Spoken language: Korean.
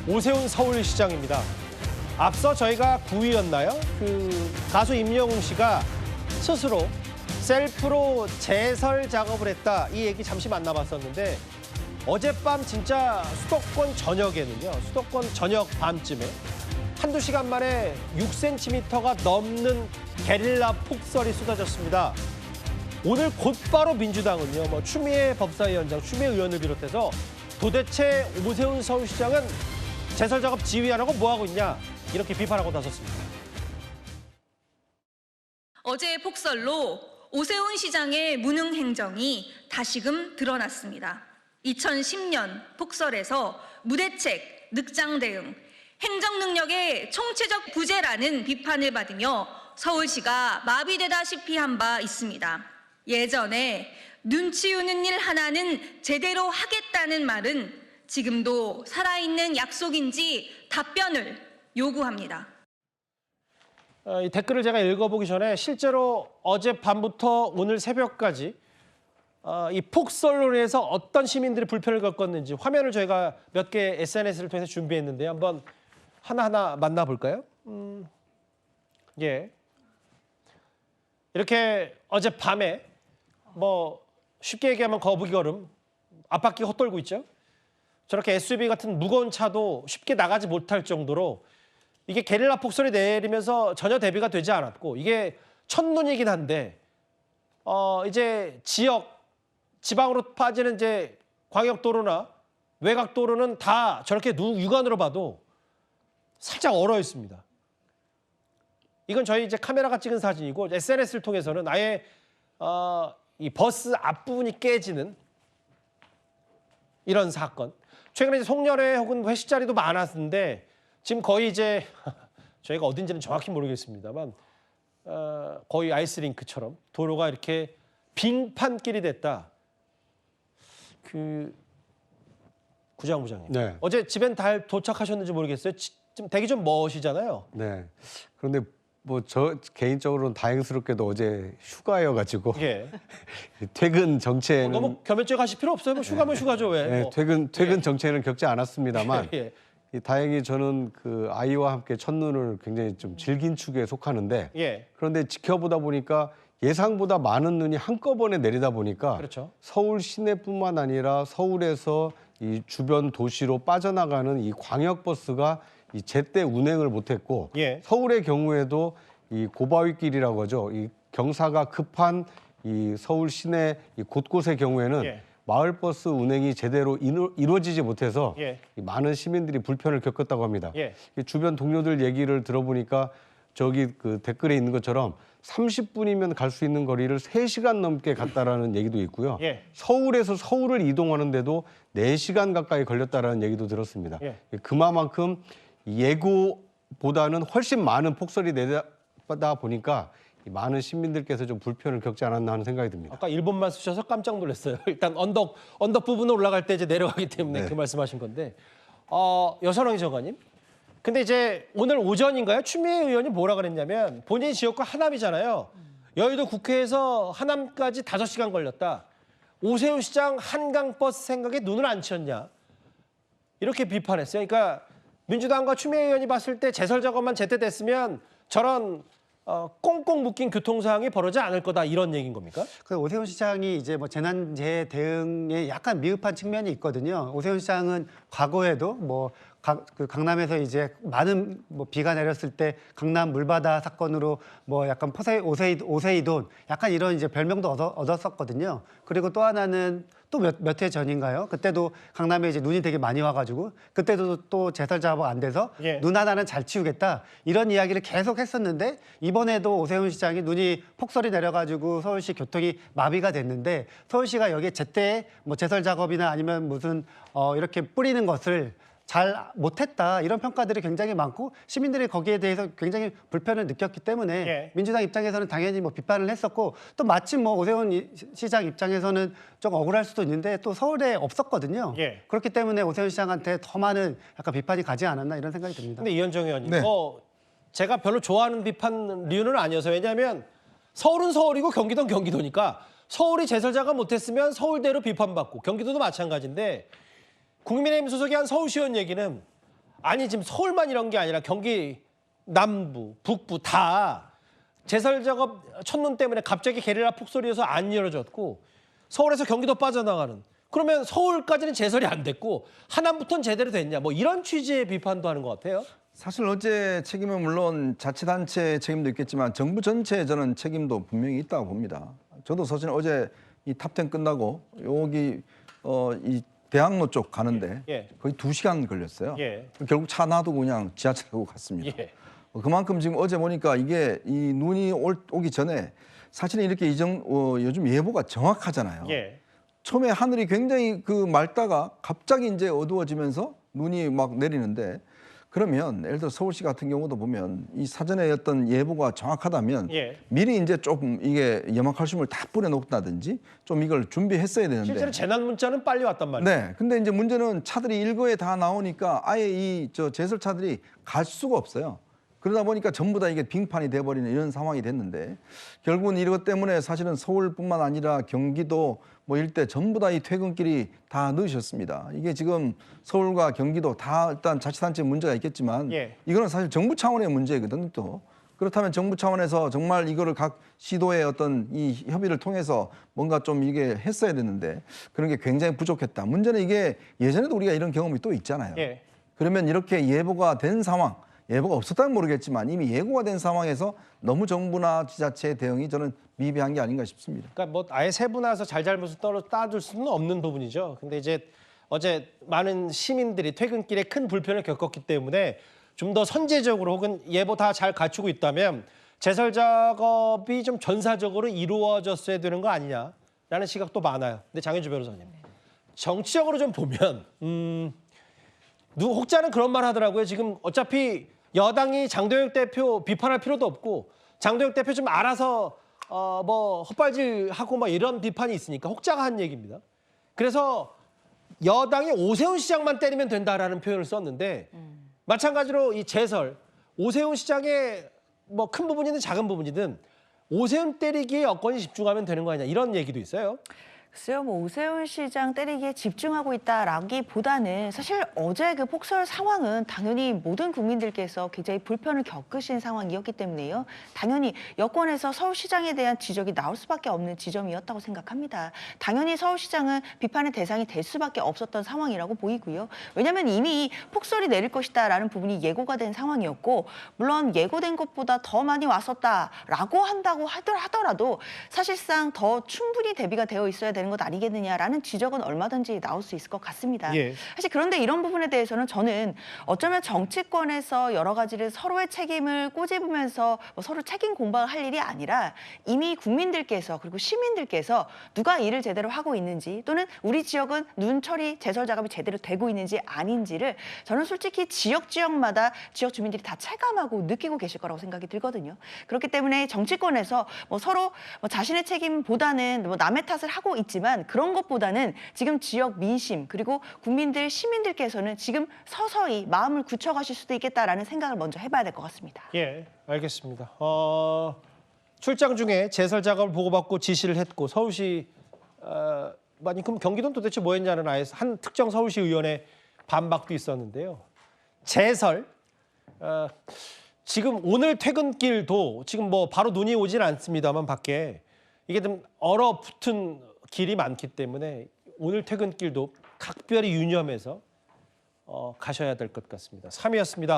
오세훈 서울시장입니다. 앞서 저희가 9위였나요? 가수 임영웅 씨가 스스로 셀프로 제설 작업을 했다. 이 얘기 잠시 만나봤었는데 어젯밤 진짜 수도권 저녁 밤쯤에 한두 시간 만에 6cm가 넘는 게릴라 폭설이 쏟아졌습니다. 오늘 곧바로 민주당은요, 추미애 법사위원장, 추미애 의원을 비롯해서 도대체 오세훈 서울시장은 제설 작업 지휘 안 하고 뭐 하고 있냐 이렇게 비판하고 나섰습니다. 어제의 폭설로 오세훈 시장의 무능 행정이 다시금 드러났습니다. 2010년 폭설에서 무대책, 늑장 대응, 행정 능력의 총체적 부재라는 비판을 받으며 서울시가 마비되다시피 한 바 있습니다. 예전에 눈치 우는 일 하나는 제대로 하겠다는 말은 지금도 살아있는 약속인지 답변을 요구합니다. 이 댓글을 제가 읽어보기 전에 실제로 어젯밤부터 오늘 새벽까지 이 폭설로 인해서 어떤 시민들이 불편을 겪었는지 화면을 저희가 몇 개 SNS를 통해서 준비했는데요. 한번 하나하나 만나볼까요? 예. 이렇게 어젯밤에 쉽게 얘기하면 거북이 걸음, 앞바퀴 헛돌고 있죠. 저렇게 SUV 같은 무거운 차도 쉽게 나가지 못할 정도로 이게 게릴라 폭설이 내리면서 전혀 대비가 되지 않았고 이게 첫눈이긴 한데 이제 지방으로 빠지는 이제 광역도로나 외곽도로는 다 저렇게 육안으로 봐도 살짝 얼어 있습니다. 이건 저희 이제 카메라가 찍은 사진이고 SNS를 통해서는 아예 이 버스 앞부분이 깨지는 이런 사건. 최근에 이제 송년회 혹은 회식 자리도 많았는데 지금 거의 이제 저희가 어딘지는 정확히 모르겠습니다만 거의 아이스링크처럼 도로가 이렇게 빙판길이 됐다. 구장부장님. 네. 어제 집엔 잘 도착하셨는지 모르겠어요. 지금 되게 좀 멋이잖아요. 네. 그런데 저 개인적으로는 다행스럽게도 어제 휴가여가지고 예. 퇴근 정체는 너무 겸연쩍 하실 필요 없어요. 휴가면 휴가죠 왜? 네, 퇴근 정체는 겪지 않았습니다만 예. 다행히 저는 그 아이와 함께 첫눈을 굉장히 좀 즐긴 축에 속하는데 예. 그런데 지켜보다 보니까 예상보다 많은 눈이 한꺼번에 내리다 보니까 그렇죠. 서울 시내뿐만 아니라 서울에서 이 주변 도시로 빠져나가는 이 광역버스가 이 제때 운행을 못했고 예. 서울의 경우에도 이 고바위길이라고 하죠. 이 경사가 급한 이 서울 시내 이 곳곳의 경우에는 예. 마을버스 운행이 제대로 이루어지지 못해서 예. 이 많은 시민들이 불편을 겪었다고 합니다. 예. 이 주변 동료들 얘기를 들어보니까 저기 그 댓글에 있는 것처럼 30분이면 갈 수 있는 거리를 3시간 넘게 갔다라는 얘기도 있고요. 예. 서울에서 서울을 이동하는데도 4시간 가까이 걸렸다라는 얘기도 들었습니다. 예. 그만큼 예고보다는 훨씬 많은 폭설이 내려다 보니까 많은 시민들께서 좀 불편을 겪지 않았나 하는 생각이 듭니다. 아까 일본말 쓰셔서 깜짝 놀랐어요. 일단 언덕 부분을 올라갈 때 이제 내려가기 때문에 네. 그 말씀하신 건데 여선왕 정관님. 근데 이제 오늘 오전인가요? 추미애 의원이 뭐라 그랬냐면 본인 지역구 하남이잖아요. 여의도 국회에서 하남까지 5시간 걸렸다. 오세훈 시장 한강버스 생각에 눈을 안 쳤냐. 이렇게 비판했어요. 그러니까 민주당과 추미애 의원이 봤을 때 제설 작업만 제때 됐으면 저런 꽁꽁 묶인 교통 상황이 벌어지지 않을 거다 이런 얘기인 겁니까? 그 오세훈 시장이 이제 재난재해 대응에 약간 미흡한 측면이 있거든요. 오세훈 시장은 과거에도 강남에서 이제 많은 비가 내렸을 때 강남 물바다 사건으로 약간 오세이돈 약간 이런 이제 별명도 얻었었거든요. 그리고 또 하나는 또 몇 해 전인가요? 그때도 강남에 이제 눈이 되게 많이 와가지고 그때도 또 제설 작업 안 돼서 예. 눈 하나는 잘 치우겠다 이런 이야기를 계속 했었는데 이번에도 오세훈 시장이 눈이 폭설이 내려가지고 서울시 교통이 마비가 됐는데 서울시가 여기에 제때 제설 작업이나 아니면 무슨 이렇게 뿌리는 것을 잘 못했다 이런 평가들이 굉장히 많고 시민들이 거기에 대해서 굉장히 불편을 느꼈기 때문에 예. 민주당 입장에서는 당연히 비판을 했었고 또 마침 오세훈 시장 입장에서는 좀 억울할 수도 있는데 또 서울에 없었거든요. 예. 그렇기 때문에 오세훈 시장한테 더 많은 약간 비판이 가지 않았나 이런 생각이 듭니다. 근데 이현정 의원님, 네. 제가 별로 좋아하는 비판 류는 아니어서 왜냐하면 서울은 서울이고 경기도는 경기도니까 서울이 제설자가 못했으면 서울대로 비판받고 경기도도 마찬가지인데 국민의힘 소속의 한 서울시의원 얘기는 아니 지금 서울만 이런 게 아니라 경기 남부, 북부 다 제설 작업 첫눈 때문에 갑자기 게릴라 폭설이어서 안 이루어졌고 서울에서 경기도 빠져나가는. 그러면 서울까지는 제설이 안 됐고 하남부터는 제대로 됐냐. 뭐 이런 취지의 비판도 하는 것 같아요. 사실 어제 책임은 물론 자치단체 책임도 있겠지만 정부 전체에 저는 책임도 분명히 있다고 봅니다. 저도 사실 어제 이 탑10 끝나고 여기 이 대학로 쪽 가는데 예. 거의 2시간 걸렸어요. 예. 결국 차 놔두고 그냥 지하철 타고 갔습니다. 예. 그만큼 지금 어제 보니까 이게 이 눈이 오기 전에 사실은 이렇게 요즘 예보가 정확하잖아요. 예. 처음에 하늘이 굉장히 맑다가 갑자기 이제 어두워지면서 눈이 막 내리는데 그러면 예를 들어 서울시 같은 경우도 보면 이 사전에 어떤 예보가 정확하다면 예. 미리 이제 조금 이게 염화칼슘을 다 뿌려놓는다든지 좀 이걸 준비했어야 되는데. 실제로 재난 문자는 빨리 왔단 말이에요. 네. 근데 이제 문제는 차들이 일거에 다 나오니까 아예 이 제설차들이 갈 수가 없어요. 그러다 보니까 전부 다 이게 빙판이 돼버리는 이런 상황이 됐는데 결국은 이것 때문에 사실은 서울뿐만 아니라 경기도 뭐 일대 전부 다 이 퇴근길이 다 늦으셨습니다. 이게 지금 서울과 경기도 다 일단 자치단체 문제가 있겠지만 예. 이거는 사실 정부 차원의 문제거든요. 또 그렇다면 정부 차원에서 정말 이거를 각 시도의 어떤 이 협의를 통해서 뭔가 좀 이게 했어야 됐는데 그런 게 굉장히 부족했다. 문제는 이게 예전에도 우리가 이런 경험이 또 있잖아요. 예. 그러면 이렇게 예보가 된 상황, 예보가 없었다면 모르겠지만 이미 예고가 된 상황에서 너무 정부나 지자체의 대응이 저는 미비한 게 아닌가 싶습니다. 그러니까 뭐 아예 세분화해서 잘잘못을 따질 수는 없는 부분이죠. 근데 이제 어제 많은 시민들이 퇴근길에 큰 불편을 겪었기 때문에 좀 더 선제적으로 혹은 예보 다 잘 갖추고 있다면 제설 작업이 좀 전사적으로 이루어졌어야 되는 거 아니냐라는 시각도 많아요. 근데 장현주 변호사님, 정치적으로 좀 보면 혹자는 그런 말 하더라고요. 지금 어차피 여당이 장도영 대표 비판할 필요도 없고 장도영 대표 좀 알아서 뭐 헛발질하고 막 이런 비판이 있으니까 혹자가 한 얘기입니다. 그래서 여당이 오세훈 시장만 때리면 된다라는 표현을 썼는데 마찬가지로 이 제설 오세훈 시장의 뭐 큰 부분이든 작은 부분이든 오세훈 때리기에 여건이 집중하면 되는 거 아니냐 이런 얘기도 있어요. 글쎄요, 뭐 오세훈 시장 때리기에 집중하고 있다라기보다는 사실 어제 그 폭설 상황은 당연히 모든 국민들께서 굉장히 불편을 겪으신 상황이었기 때문에요. 당연히 여권에서 서울시장에 대한 지적이 나올 수밖에 없는 지점이었다고 생각합니다. 당연히 서울시장은 비판의 대상이 될 수밖에 없었던 상황이라고 보이고요. 왜냐하면 이미 폭설이 내릴 것이다라는 부분이 예고가 된 상황이었고 물론 예고된 것보다 더 많이 왔었다라고 한다고 하더라도 사실상 더 충분히 대비가 되어 있어야 되는 것 아니겠느냐라는 지적은 얼마든지 나올 수 있을 것 같습니다. 예. 사실 그런데 이런 부분에 대해서는 저는 어쩌면 정치권에서 여러 가지를 서로의 책임을 꼬집으면서 뭐 서로 책임 공방을 할 일이 아니라 이미 국민들께서 그리고 시민들께서 누가 일을 제대로 하고 있는지 또는 우리 지역은 눈 처리 제설 작업이 제대로 되고 있는지 아닌지를 저는 솔직히 지역마다 지역 주민들이 다 체감하고 느끼고 계실 거라고 생각이 들거든요. 그렇기 때문에 정치권에서 뭐 서로 뭐 자신의 책임보다는 뭐 남의 탓을 하고 있지만 그런 것보다는 지금 지역 민심 그리고 국민들 시민들께서는 지금 서서히 마음을 굳혀가실 수도 있겠다라는 생각을 먼저 해봐야 될 것 같습니다. 예, 알겠습니다. 출장 중에 제설 작업을 보고받고 지시를 했고 서울시 아니 그럼 경기도는 도대체 뭐 했냐는 아예 한 특정 서울시 의원의 반박도 있었는데요. 제설 지금 오늘 퇴근길도 지금 뭐 바로 눈이 오진 않습니다만 밖에 이게 좀 얼어붙은 길이 많기 때문에 오늘 퇴근길도 각별히 유념해서 가셔야 될 것 같습니다. 3위였습니다.